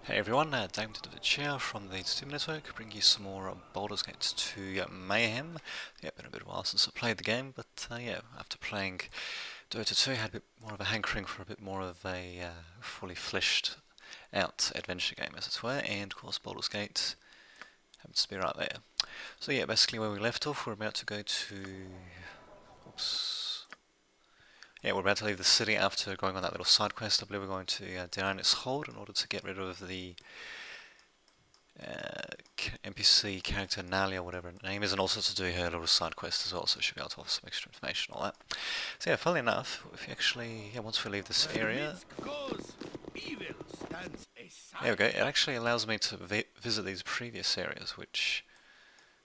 Hey everyone, Damon to the chair from the Steam Network, bringing you some more Baldur's Gate 2 Mayhem. Yeah, been a bit of a while since I played the game, but yeah, after playing Dota 2, I had a bit more of a hankering for a bit more of a fully fleshed out adventure game, as it were, and of course Baldur's Gate happens to be right there. So yeah, basically where we left off, we're about to go to... Oops. Yeah, we're about to leave the city after going on that little side quest. I believe we're going to Diana's Hold in order to get rid of the NPC character Nali or whatever her name is, and also to do her little side quest as well, so she'll be able to offer some extra information and all that. So yeah, funnily enough, if you actually, once we leave this area, there we go, it actually allows me to visit these previous areas, which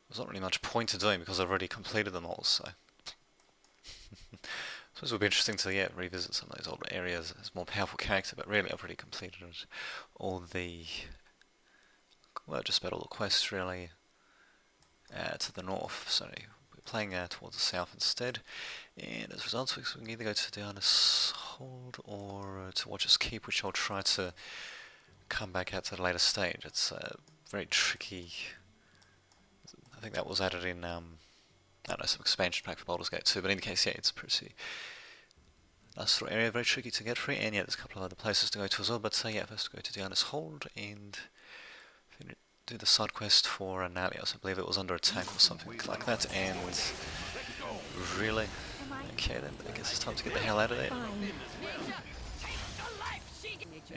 there's not really much point to doing because I've already completed them all, so... So it would be interesting to revisit some of those older areas as more powerful character, but really I've already completed all the, well, just about all the quests really to the north. So we're playing towards the south instead, and as a result we can either go to Diana's Hold or to Watcher's Keep, which I'll try to come back at a later stage. It's very tricky. I think that was added in I don't know, some expansion pack for Baldur's Gate 2, but in any case, yeah, it's a pretty nice little area, very tricky to get through, and yeah, there's a couple of other places to go to as well, but yeah, first go to Diana's Hold and do the side quest for Analios. I believe it was under attack or something like that, and really? Okay, then I guess it's time to get the hell out of there.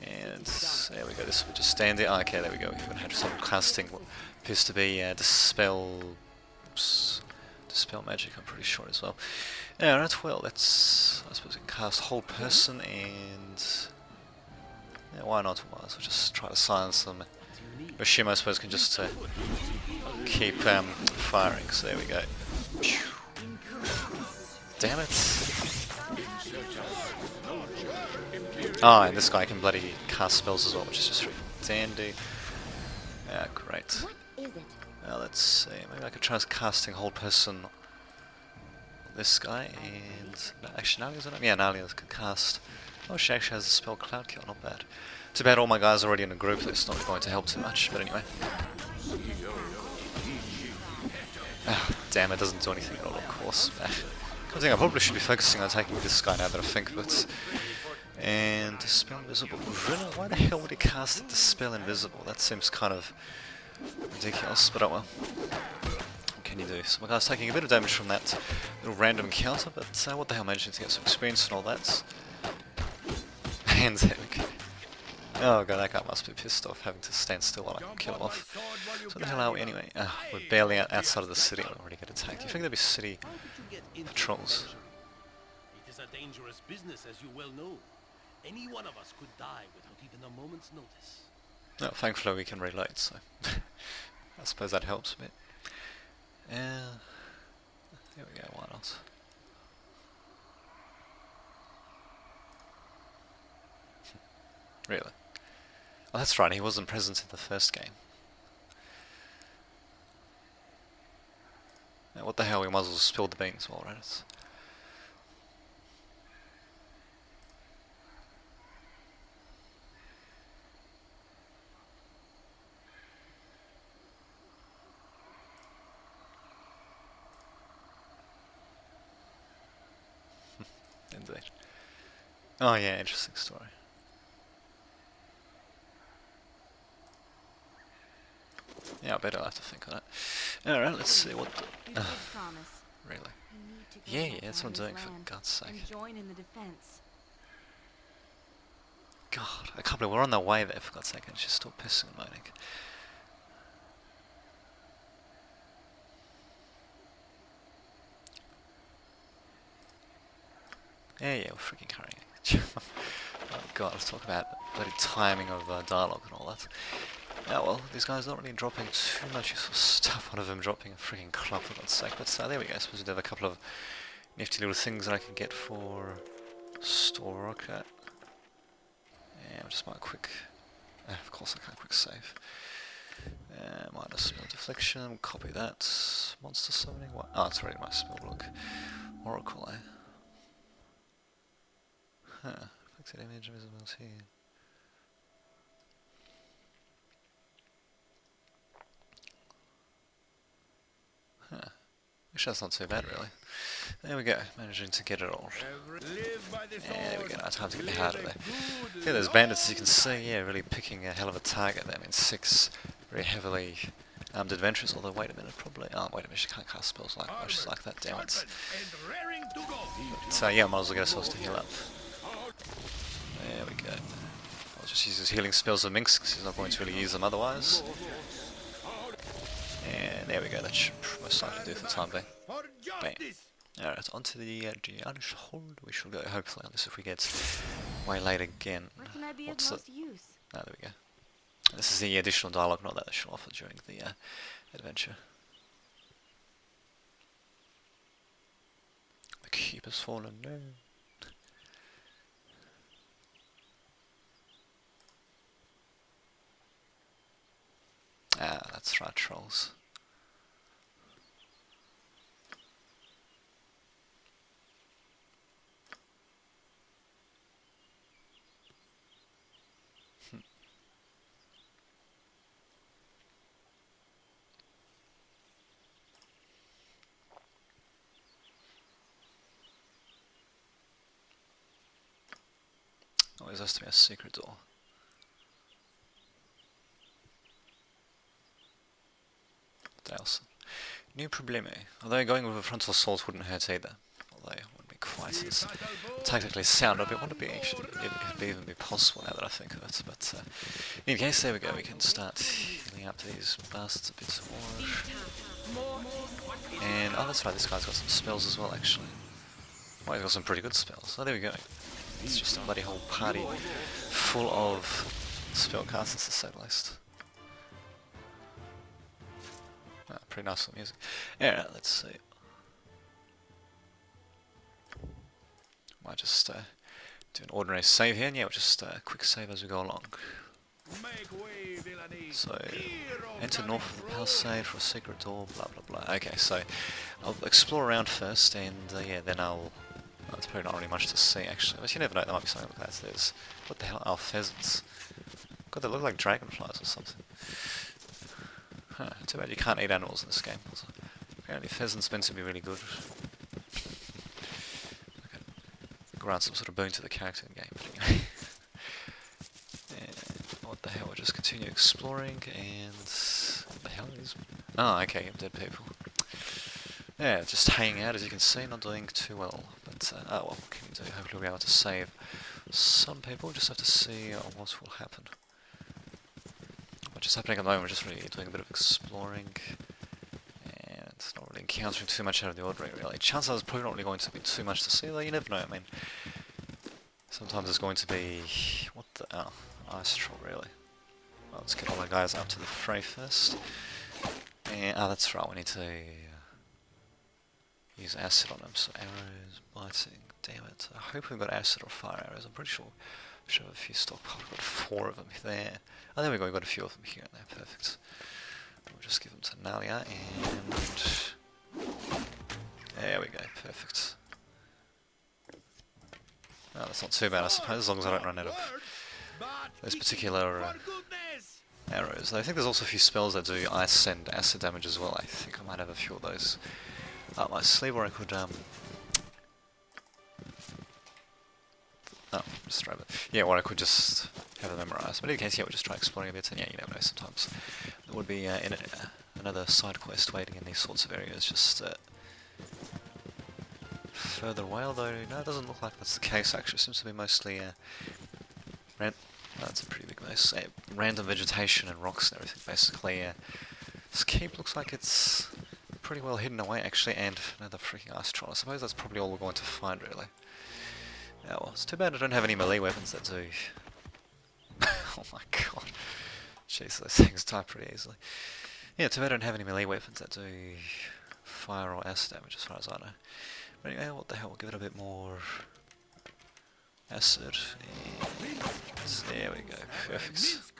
And there we go, this will just stand there. Oh, okay, there we go, we're going to have some casting what appears to be Dispel... Oops. Dispel magic, I'm pretty sure as well. Alright, well, let's, I suppose we can cast Hold Person and... yeah, why not? Well, so just try to silence them. Rishima, I suppose, can just keep firing, so there we go. Damn it! Ah, and this guy can bloody cast spells as well, which is just freaking dandy. Ah, great. Now let's see, maybe I could try casting Hold Person on this guy, and... no, actually, Nalia's on him? Yeah, Nalia can cast... oh, she actually has a spell Cloud Kill, not bad. Too bad all my guys are already in a group, that's not going to help too much, but anyway. Ah, damn, it doesn't do anything at all, of course. I probably should be focusing on taking this guy now that I think, but... and Dispel Invisible. Really? Why the hell would he cast Dispel Invisible? That seems kind of ridiculous, but oh well. What can you do? So my guy's taking a bit of damage from that little random encounter, but what the hell, managing to get some experience and all that. And there we go. Oh god, that guy must be pissed off having to stand still while I can kill him off. So where the hell are we anyway? We're barely outside of the city, I already get attacked. Do you think there'd be city patrols? It is a dangerous business, as you well know. Any one of us could die without even a moment's notice. No, thankfully we can reload, so I suppose that helps a bit. There we go, why not? Really? Oh, that's right, he wasn't present in the first game. Now, what the hell, we might as well spill the beans while we're at it. Indeed. Oh yeah, interesting story. Yeah, I bet I'll have to think on it. Alright, let's see what the... really? Yeah, that's what I'm doing, for God's sake. God, I can't believe we're on the way there, for God's sake, and she's still pissing and moaning. Yeah, we're freaking hurrying. Oh god, let's talk about bloody timing of dialogue and all that. Yeah, well, these guys aren't really dropping too much useful stuff, one of them dropping a freaking club for God's sake, but there we go, I suppose we do have a couple of nifty little things that I can get for Sturroka. Yeah, just my quick... of course I can't quick save. Minus spell deflection, copy that. Monster summoning, what? Oh, it's already my spell block. Oracle, eh? Huh, affected image, invisibility. Actually, that's not too bad, really. There we go, managing to get it all. There we go, now time to get the heart of there. Yeah, those bandits, as you can see, yeah, really picking a hell of a target there. I mean, 6 very heavily armed adventurers, although wait a minute, probably. Oh, wait a minute, you can't cast spells like much like that, damn it. But, yeah, might as well get ourselves to heal up. There we go. I'll just use his healing spells of Minx, because he's not going to really use them otherwise. And there we go, that should most likely do for the time being. Bam. Alright, onto the Giannish hold we shall go, hopefully, unless if we get waylaid again. What's the... Ah, there we go. This is the additional dialogue, not that they shall offer during the adventure. The keep has fallen, no. Ah, that's right, trolls. Always has to be a secret door. What else? New probleme. Although going with a frontal assault wouldn't hurt either. Although it wouldn't be quite as tactically sound. I want to be actually, if it even be possible now that I think of it. But in case, there we go. We can start healing up these bastards a bit more. And oh, that's right. This guy's got some spells as well, actually. Well, he's got some pretty good spells. Oh, there we go. It's just a bloody whole party full of spellcasters, to say the least. Ah, pretty nice little music. Alright, let's see. Might just do an ordinary save here, and yeah, we'll just quick save as we go along. So, enter north of the palisade for a secret door, blah blah blah. Okay, so I'll explore around first, and yeah, then I'll... Well, there's probably not really much to see, actually. But you never know, there might be something like that. There's... What the hell? Oh, pheasants. God, they look like dragonflies or something. Huh, too bad you can't eat animals in this game. Also, apparently pheasants meant to be really good. Okay. Grant some sort of boon to the character in the game, but anyway. And what the hell, we'll just continue exploring, and... What the hell is... Oh, okay, dead people. Yeah, just hanging out, as you can see, not doing too well. But, oh well, what can you do? Hopefully we'll be able to save some people, just have to see what will happen. What's just happening at the moment, we're just really doing a bit of exploring, and it's not really encountering too much out of the ordinary, really. Chances are there's probably not really going to be too much to see, though you never know. I mean, sometimes there's going to be... What the... Oh, ice troll, really. Well, let's get all our guys up to the fray first. And, oh, that's right, we need to... use acid on them, so arrows, biting, damn it. I hope we've got acid or fire arrows, I'm pretty sure we should have a few stockpiled. We've got 4 of them there. Oh, there we go, we've got a few of them here and there, perfect. We'll just give them to Nalia, and... There we go, perfect. Oh, that's not too bad, I suppose, as long as I don't run out of those particular arrows. I think there's also a few spells that do ice and acid damage as well. I think I might have a few of those up my sleeve, or I could, oh, just try it. Yeah, or I could just have it memorized. But in any case, yeah, we'll just try exploring a bit, and yeah, you never know, sometimes there would be another side quest waiting in these sorts of areas, just further away, although no, it doesn't look like that's the case, actually. It seems to be mostly, that's a pretty big mess. Random vegetation and rocks and everything, basically. This keep looks like it's pretty well hidden away, actually, and another freaking ice troll. I suppose that's probably all we're going to find, really. Yeah, well, it's too bad I don't have any melee weapons that do... Oh my god. Jeez, those things die pretty easily. Yeah, too bad I don't have any melee weapons that do fire or acid damage, as far as I know. But anyway, what the hell, we'll give it a bit more acid. And there we go, perfect.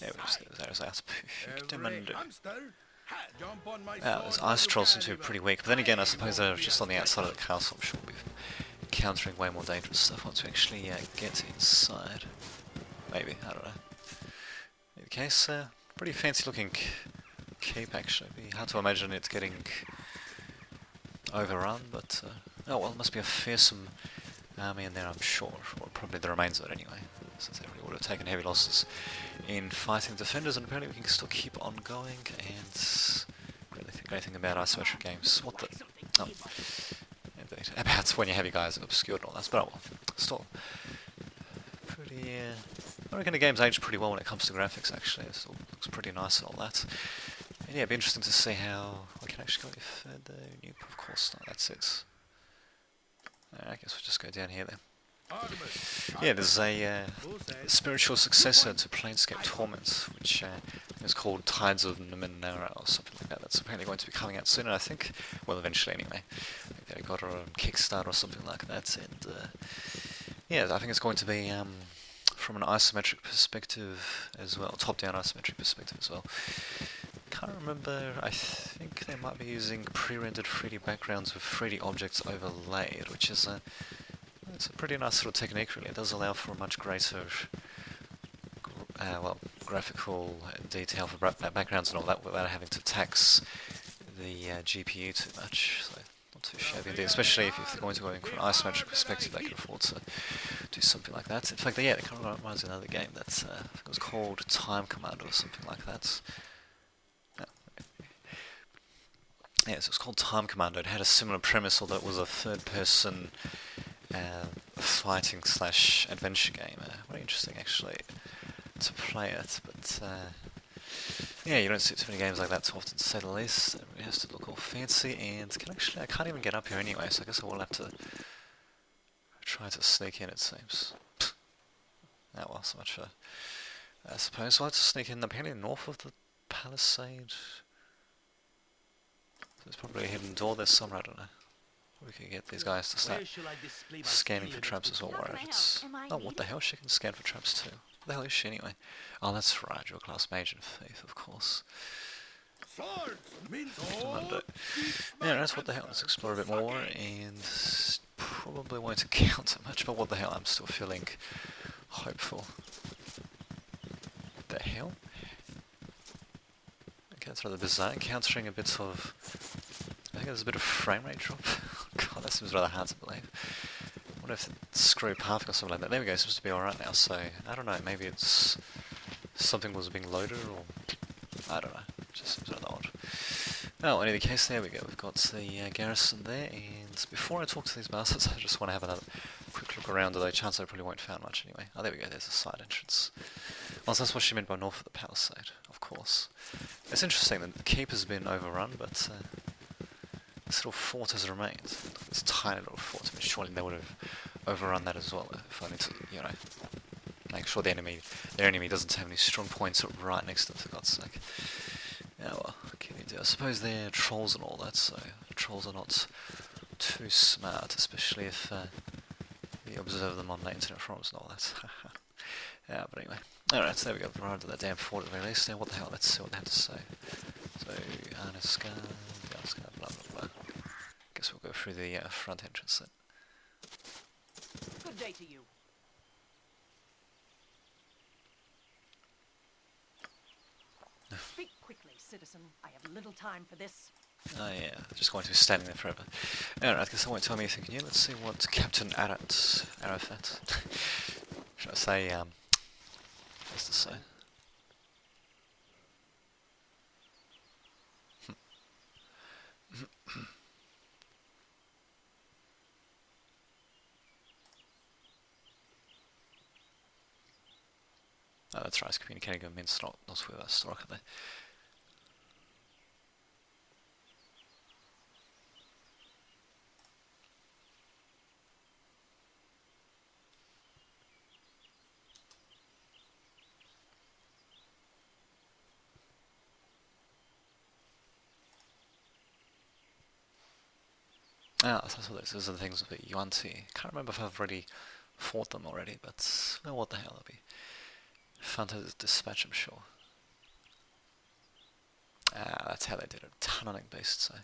There we go, there's that's perfect. Those ice trolls seem to be pretty weak, but then again, I suppose they're just on the outside of the castle. I'm sure we'll be encountering way more dangerous stuff once we actually get inside. Maybe, I don't know. In any case, pretty fancy looking keep actually. It'd be hard to imagine it getting overrun, but oh well, it must be a fearsome army in there, I'm sure, or probably the remains of it anyway, since they really would have taken heavy losses in fighting defenders, and apparently we can still keep on going. And great thing about isometric games, what the, oh, indeed, about when you have your guys obscured and all that, but oh well, still pretty. I reckon the game's aged pretty well when it comes to graphics. Actually, it still looks pretty nice and all that. And yeah, it'd be interesting to see how we can actually go any further. Nope, of course not. That's it. I guess we'll just go down here then. Yeah, there's a spiritual successor to Planescape Torment, which is called Tides of Numenera or something like that. That's apparently going to be coming out soon, and I think, well, eventually anyway. I think they got it on Kickstarter or something like that, and yeah, I think it's going to be from an isometric perspective as well, top-down isometric perspective as well. Can't remember, I think they might be using pre-rendered 3D backgrounds with 3D objects overlaid, which is it's a pretty nice little technique really. It does allow for a much greater well, graphical detail for backgrounds and all that without having to tax the GPU too much. So not too shabby indeed, especially if they're going to go in from an isometric perspective, they can afford to do something like that. In fact, yeah, it kind of reminds me of another game that's I think it was called Time Command or something like that. Yeah, so it's called Time Commando. It had a similar premise, although it was a third-person fighting / adventure game. Very interesting, actually, to play it. But yeah, you don't see too many games like that too often, to say the least. It really has to look all fancy, and I can't even get up here anyway. So I guess I will have to try to sneak in. It seems. Oh well, so much for I suppose. I'll have to sneak in apparently north of the palisade. There's probably a hidden door there somewhere, I don't know. We can get these guys to start scanning for traps as well. Where it's oh, what the hell? She can scan for traps too. What the hell is she anyway? Oh, that's right, dual class mage and thief, of course. Yeah, that's what the hell. Let's explore a bit more, and probably won't encounter much, but what the hell? I'm still feeling hopeful. What the hell? Okay, that's rather bizarre. Encountering a bit of, I think there's a bit of frame rate drop. God, that seems rather hard to believe. I wonder if it's screw pathing or something like that. There we go, it seems to be alright now, so I don't know, maybe it's something was being loaded, or I don't know, it just seems rather odd. Oh, in any case, there we go, we've got the garrison there, and before I talk to these bastards, I just want to have another quick look around, although chance I probably won't find much anyway. Oh, there we go, there's a side entrance. Well, that's what she meant by north of the palisade, of course. It's interesting that the keep has been overrun, but this little fort has remained. This tiny little fort. I mean, surely they would have overrun that as well, if only to, you know, make sure their enemy doesn't have any strong points right next to them, for God's sake. Yeah, well, what can you do? I suppose they're trolls and all that, so trolls are not too smart, especially if you observe them on the internet forums and all that. Yeah, but anyway. Alright, so there we go. We've arrived at that damn fort at the very least. Now, what the hell? Let's see what they have to say. So, Anaskar, blah blah blah. Guess we'll go through the front entrance then. Good day to you. Speak quickly, citizen. I have little time for this. Oh yeah, just going to be standing there forever. Alright, I guess I won't tell me anything new. Let's see what Captain Arafat, should I say, has to say. Oh, that's right, I was communicating with Minsk, not with Sturroka there. Ah, so those are the things with Yuan-Ti. Can't remember if I've already fought them already, but well, what the hell, it'll be fun to dispatch, I'm sure. Ah, that's how they did it. Tunneling beasts, eh?